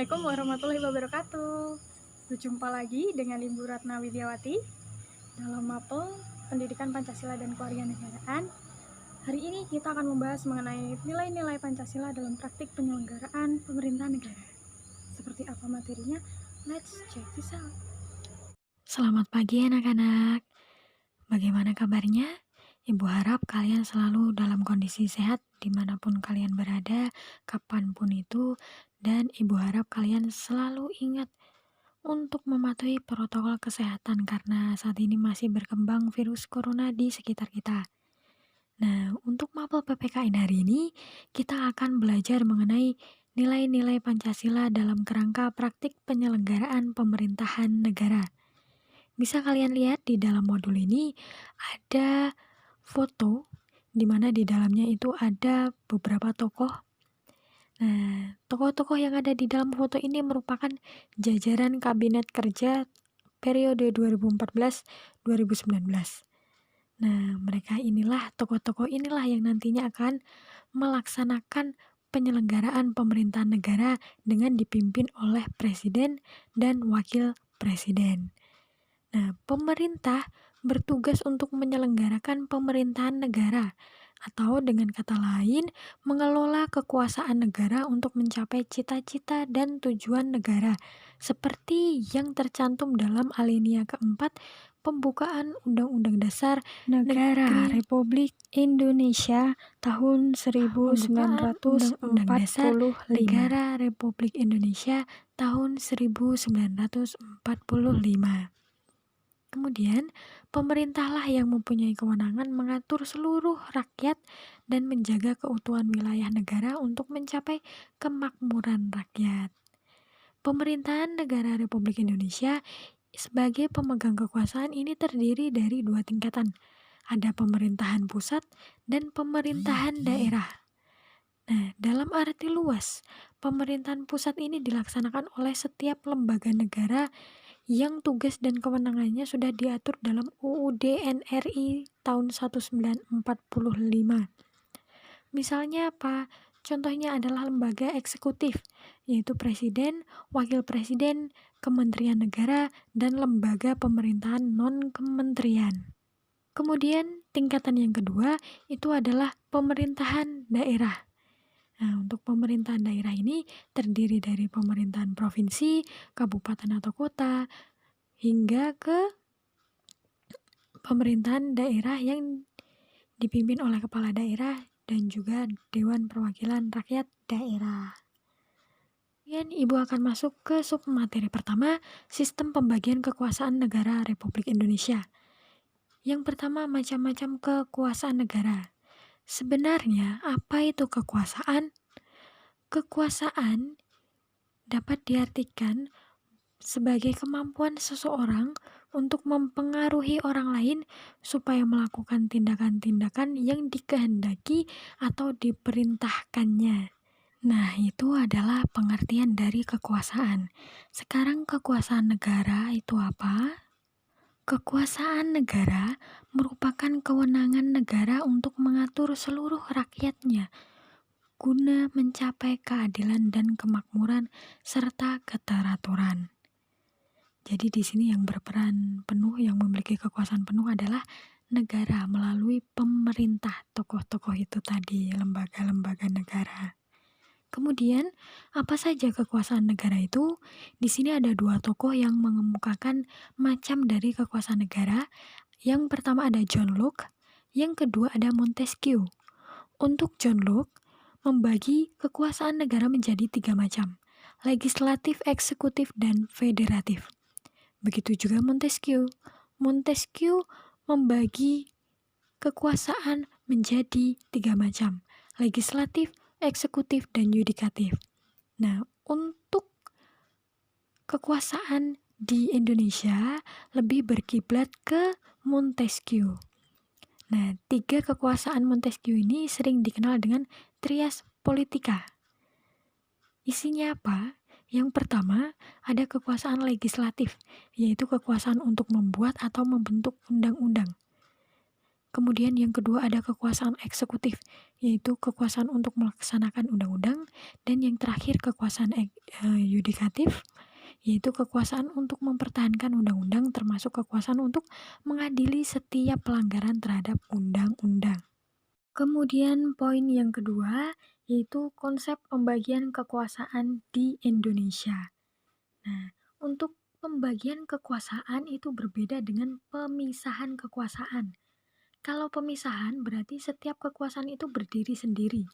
Assalamualaikum warahmatullahi wabarakatuh. Berjumpa lagi dengan Ibu Ratna Widiawati dalam mapel Pendidikan Pancasila dan Kewarganegaraan. Hari ini kita akan membahas mengenai nilai-nilai Pancasila dalam praktik penyelenggaraan pemerintahan negara. Seperti apa materinya? Let's check this out. Selamat pagi anak-anak. Bagaimana kabarnya? Ibu harap kalian selalu dalam kondisi sehat dimanapun kalian berada, kapanpun itu, dan ibu harap kalian selalu ingat untuk mematuhi protokol kesehatan karena saat ini masih berkembang virus corona di sekitar kita. Nah, untuk mapel PPKN hari ini, kita akan belajar mengenai nilai-nilai Pancasila dalam kerangka praktik penyelenggaraan pemerintahan negara. Bisa kalian lihat di dalam modul ini ada foto di mana di dalamnya itu ada beberapa tokoh. Nah, tokoh-tokoh yang ada di dalam foto ini merupakan jajaran kabinet kerja periode 2014-2019. Nah, tokoh-tokoh inilah yang nantinya akan melaksanakan penyelenggaraan pemerintahan negara dengan dipimpin oleh presiden dan wakil presiden. Nah, pemerintah bertugas untuk menyelenggarakan pemerintahan negara, atau dengan kata lain, mengelola kekuasaan negara untuk mencapai cita-cita dan tujuan negara, seperti yang tercantum dalam alinea keempat pembukaan Undang-Undang Dasar Negara Negeri Republik Indonesia tahun Pembukaan Undang-Undang Dasar 1945. Negara Republik Indonesia tahun 1945. Kemudian, pemerintahlah yang mempunyai kewenangan mengatur seluruh rakyat dan menjaga keutuhan wilayah negara untuk mencapai kemakmuran rakyat. Pemerintahan negara Republik Indonesia sebagai pemegang kekuasaan ini terdiri dari dua tingkatan. Ada pemerintahan pusat dan pemerintahan daerah. Nah, dalam arti luas, pemerintahan pusat ini dilaksanakan oleh setiap lembaga negara yang tugas dan kewenangannya sudah diatur dalam UUD NRI tahun 1945. Misalnya apa? Contohnya adalah lembaga eksekutif, yaitu presiden, wakil presiden, kementerian negara, dan lembaga pemerintahan non-kementerian. Kemudian tingkatan yang kedua itu adalah pemerintahan daerah. Nah, untuk pemerintahan daerah ini terdiri dari pemerintahan provinsi, kabupaten atau kota, hingga ke pemerintahan daerah yang dipimpin oleh kepala daerah dan juga Dewan Perwakilan Rakyat Daerah. Kemudian Ibu akan masuk ke submateri pertama, sistem pembagian kekuasaan negara Republik Indonesia. Yang pertama, macam-macam kekuasaan negara. Sebenarnya, apa itu kekuasaan? Kekuasaan dapat diartikan sebagai kemampuan seseorang untuk mempengaruhi orang lain supaya melakukan tindakan-tindakan yang dikehendaki atau diperintahkannya. Nah, itu adalah pengertian dari kekuasaan. Sekarang kekuasaan negara itu apa? Kekuasaan negara merupakan kewenangan negara untuk mengatur seluruh rakyatnya guna mencapai keadilan dan kemakmuran serta keteraturan. Jadi di sini yang berperan penuh, yang memiliki kekuasaan penuh adalah negara melalui pemerintah, tokoh-tokoh itu tadi, lembaga-lembaga negara. Kemudian, apa saja kekuasaan negara itu? Di sini ada dua tokoh yang mengemukakan macam dari kekuasaan negara. Yang pertama ada John Locke, yang kedua ada Montesquieu. Untuk John Locke, membagi kekuasaan negara menjadi 3 macam, legislatif, eksekutif, dan federatif. Begitu juga Montesquieu. Montesquieu membagi kekuasaan menjadi 3 macam, legislatif, eksekutif, dan yudikatif. Nah, untuk kekuasaan di Indonesia lebih berkiblat ke Montesquieu. Nah, 3 kekuasaan Montesquieu ini sering dikenal dengan trias politika. Isinya apa? Yang pertama, ada kekuasaan legislatif, yaitu kekuasaan untuk membuat atau membentuk undang-undang. Kemudian yang kedua ada kekuasaan eksekutif, yaitu kekuasaan untuk melaksanakan undang-undang, dan yang terakhir kekuasaan yudikatif, yaitu kekuasaan untuk mempertahankan undang-undang termasuk kekuasaan untuk mengadili setiap pelanggaran terhadap undang-undang. Kemudian poin yang kedua yaitu konsep pembagian kekuasaan di Indonesia. Nah, untuk pembagian kekuasaan itu berbeda dengan pemisahan kekuasaan. Kalau pemisahan berarti setiap kekuasaan itu berdiri sendiri,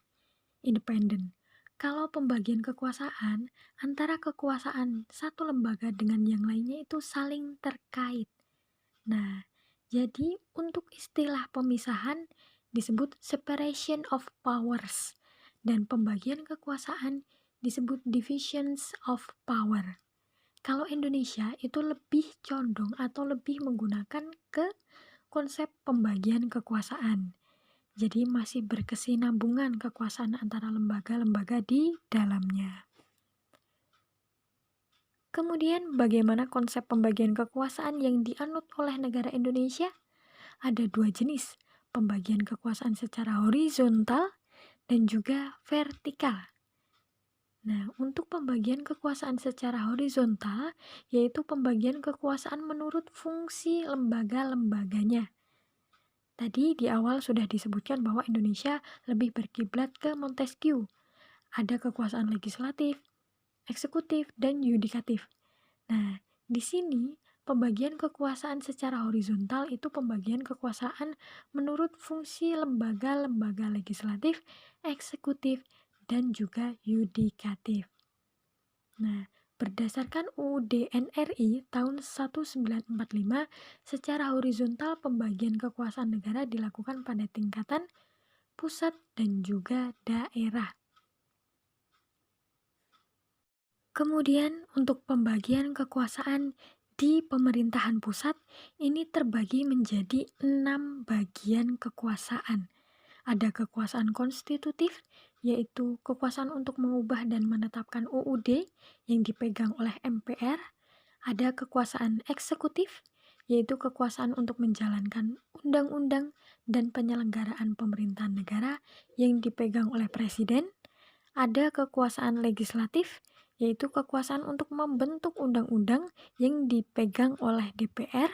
independen. Kalau pembagian kekuasaan, antara kekuasaan satu lembaga dengan yang lainnya itu saling terkait. Nah, jadi untuk istilah pemisahan disebut separation of powers dan pembagian kekuasaan disebut divisions of power. Kalau Indonesia itu lebih condong atau lebih menggunakan ke konsep pembagian kekuasaan. Jadi masih berkesinambungan kekuasaan antara lembaga-lembaga di dalamnya. Kemudian bagaimana konsep pembagian kekuasaan yang dianut oleh negara Indonesia? Ada dua jenis, pembagian kekuasaan secara horizontal dan juga vertikal. Nah, untuk pembagian kekuasaan secara horizontal, yaitu pembagian kekuasaan menurut fungsi lembaga-lembaganya. Tadi di awal sudah disebutkan bahwa Indonesia lebih berkiblat ke Montesquieu. Ada kekuasaan legislatif, eksekutif, dan yudikatif. Nah, di sini pembagian kekuasaan secara horizontal itu pembagian kekuasaan menurut fungsi lembaga-lembaga legislatif, eksekutif, dan juga yudikatif. Nah, berdasarkan UUD NRI tahun 1945, secara horizontal pembagian kekuasaan negara dilakukan pada tingkatan pusat dan juga daerah. Kemudian untuk pembagian kekuasaan di pemerintahan pusat ini terbagi menjadi 6 bagian kekuasaan. Ada kekuasaan konstitutif, yaitu kekuasaan untuk mengubah dan menetapkan UUD yang dipegang oleh MPR. Ada kekuasaan eksekutif, yaitu kekuasaan untuk menjalankan undang-undang dan penyelenggaraan pemerintahan negara yang dipegang oleh Presiden. Ada kekuasaan legislatif, yaitu kekuasaan untuk membentuk undang-undang yang dipegang oleh DPR.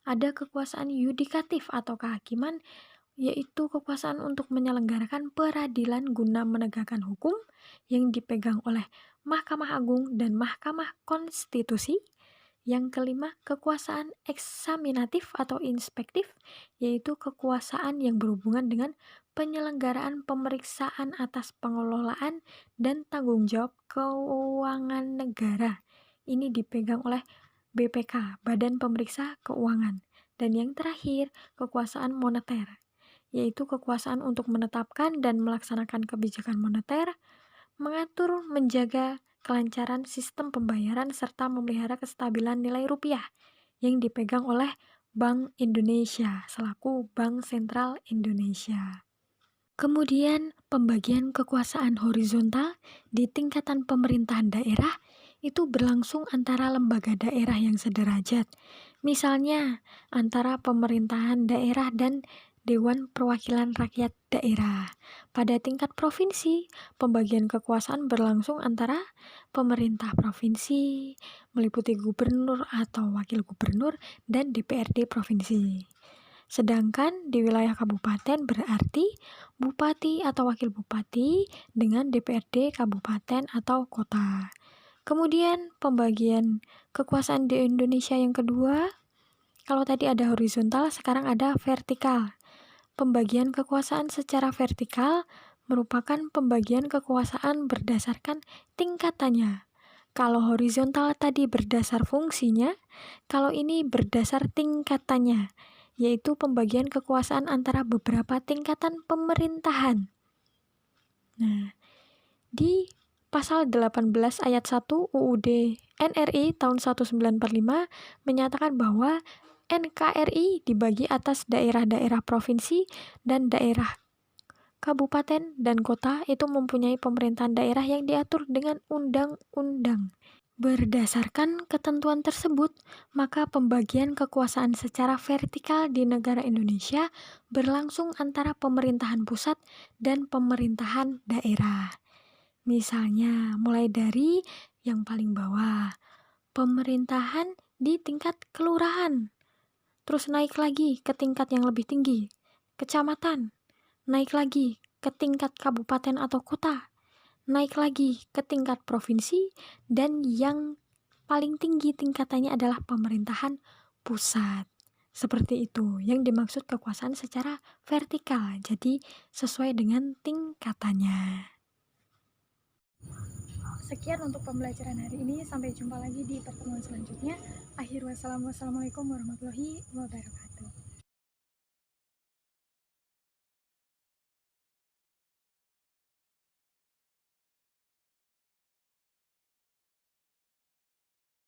Ada kekuasaan yudikatif atau kehakiman, yaitu kekuasaan untuk menyelenggarakan peradilan guna menegakkan hukum yang dipegang oleh Mahkamah Agung dan Mahkamah Konstitusi. Yang kelima, kekuasaan eksaminatif atau inspektif, yaitu kekuasaan yang berhubungan dengan penyelenggaraan pemeriksaan atas pengelolaan dan tanggung jawab keuangan negara. Ini dipegang oleh BPK, Badan Pemeriksa Keuangan. Dan yang terakhir, kekuasaan moneter, yaitu kekuasaan untuk menetapkan dan melaksanakan kebijakan moneter, mengatur, menjaga kelancaran sistem pembayaran, serta memelihara kestabilan nilai rupiah yang dipegang oleh Bank Indonesia selaku Bank Sentral Indonesia. Kemudian pembagian kekuasaan horizontal di tingkatan pemerintahan daerah itu berlangsung antara lembaga daerah yang sederajat. Misalnya antara pemerintahan daerah dan Dewan Perwakilan Rakyat Daerah. Pada tingkat provinsi, pembagian kekuasaan berlangsung antara pemerintah provinsi, meliputi gubernur atau wakil gubernur, dan DPRD provinsi. Sedangkan di wilayah kabupaten berarti bupati atau wakil bupati dengan DPRD kabupaten atau kota. Kemudian pembagian kekuasaan di Indonesia yang kedua, kalau tadi ada horizontal, sekarang ada vertikal. Pembagian kekuasaan secara vertikal merupakan pembagian kekuasaan berdasarkan tingkatannya. Kalau horizontal tadi berdasar fungsinya, kalau ini berdasar tingkatannya, yaitu pembagian kekuasaan antara beberapa tingkatan pemerintahan. Nah, di Pasal 18 ayat 1 UUD NRI tahun 1945 menyatakan bahwa NKRI dibagi atas daerah-daerah provinsi dan daerah kabupaten dan kota itu mempunyai pemerintahan daerah yang diatur dengan undang-undang. Berdasarkan ketentuan tersebut, maka pembagian kekuasaan secara vertikal di negara Indonesia berlangsung antara pemerintahan pusat dan pemerintahan daerah. Misalnya, mulai dari yang paling bawah, pemerintahan di tingkat kelurahan, terus naik lagi ke tingkat yang lebih tinggi, kecamatan, naik lagi ke tingkat kabupaten atau kota, naik lagi ke tingkat provinsi, dan yang paling tinggi tingkatannya adalah pemerintahan pusat. Seperti itu yang dimaksud kekuasaan secara vertikal, jadi sesuai dengan tingkatannya. Sekian untuk pembelajaran hari ini. Sampai jumpa lagi di pertemuan selanjutnya. Wassalamualaikum warahmatullahi wabarakatuh.